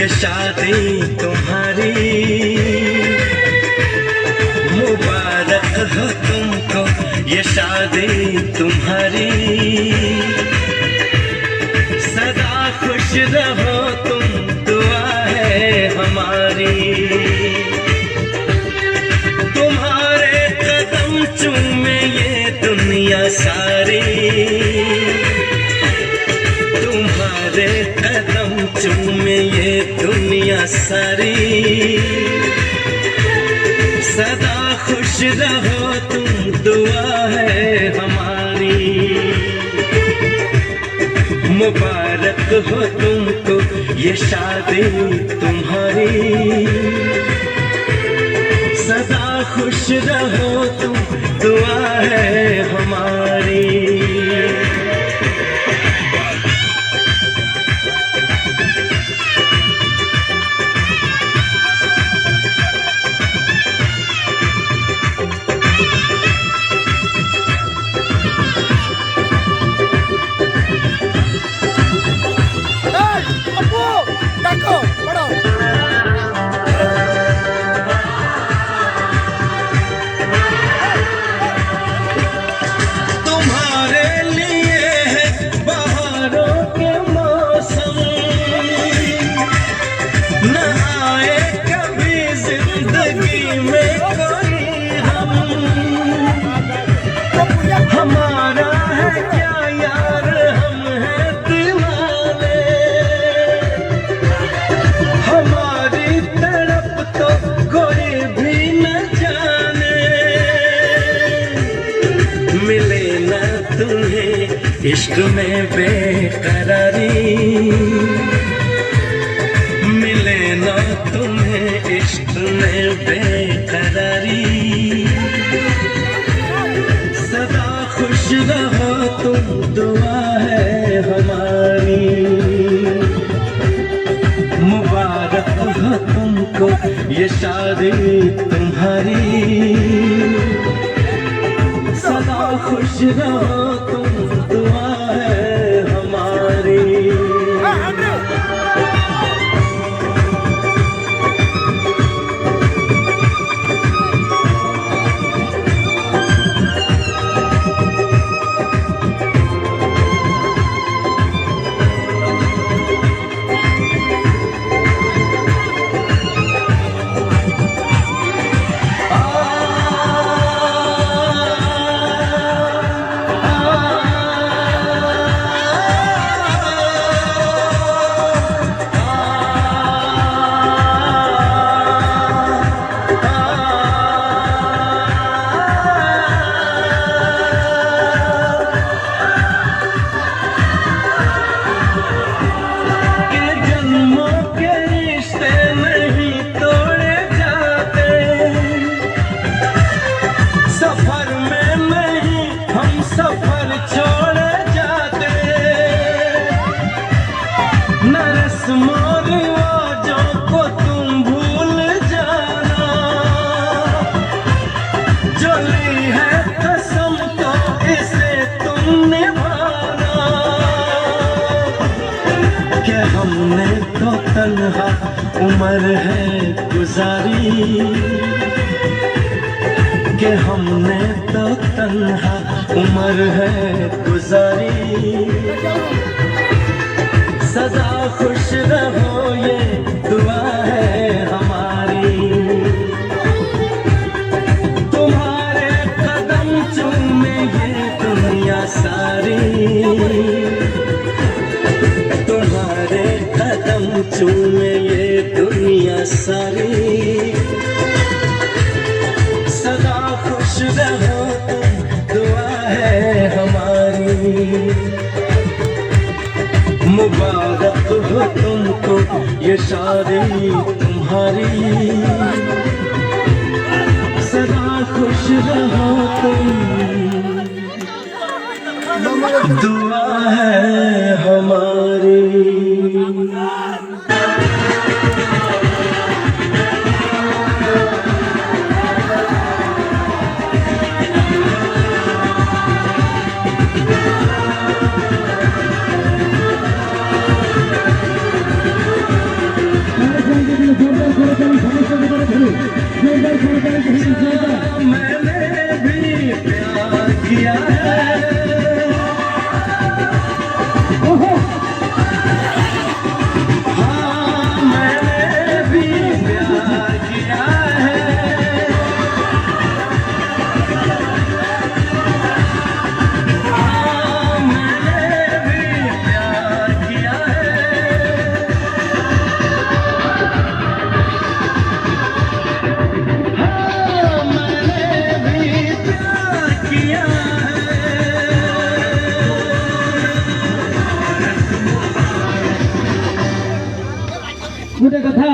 ये शादी तुम्हारी, मुबारक हो तुमको ये शादी तुम्हारी। सदा खुश रहो तुम, दुआ है हमारी। तुम्हारे कदम चूमे ये दुनिया सारी, तुम्हारे कदम चूमे ये दुनिया सारी। सदा खुश रहो तुम, दुआ है हमारी। मुबारक हो तुमको ये शादी तुम्हारी। सदा खुश रहो तुम, दुआ है हमारी। हमारा है क्या यार, हम हैं दीवाने। हमारी तड़प तो कोई भी न जाने। मिले न तुम्हें इश्क में बेकरारी, मिले न तुम्हें इश्क में बेकरारी। सदा खुश रहो तुम, दुआ है हमारी। मुबारक हो तुमको ये शादी तुम्हारी। सदा खुश रहो तुम, दुआ है हमारी। सफर छोड़ जाते न रस्मों रिवाजों को तुम भूल जाना। जो ली है कसम तो इसे तुम निभाना। कि हमने तो तन्हा उम्र है गुजारी, कि हमने तो तन्हा उम्र है गुजारी। सदा खुश रहो ये दुआ है हमारी। तुम्हारे कदम चूमे ये दुनिया सारी, तुम्हारे कदम चूमे ये दुनिया सारी। सदा खुश रहो तुम, दुआ है हमारी। मुबारक हो तुमको ये शादी तुम्हारी। सदा खुश रहो तुम, दुआ है हमारी। ଗୋଟେ କଥା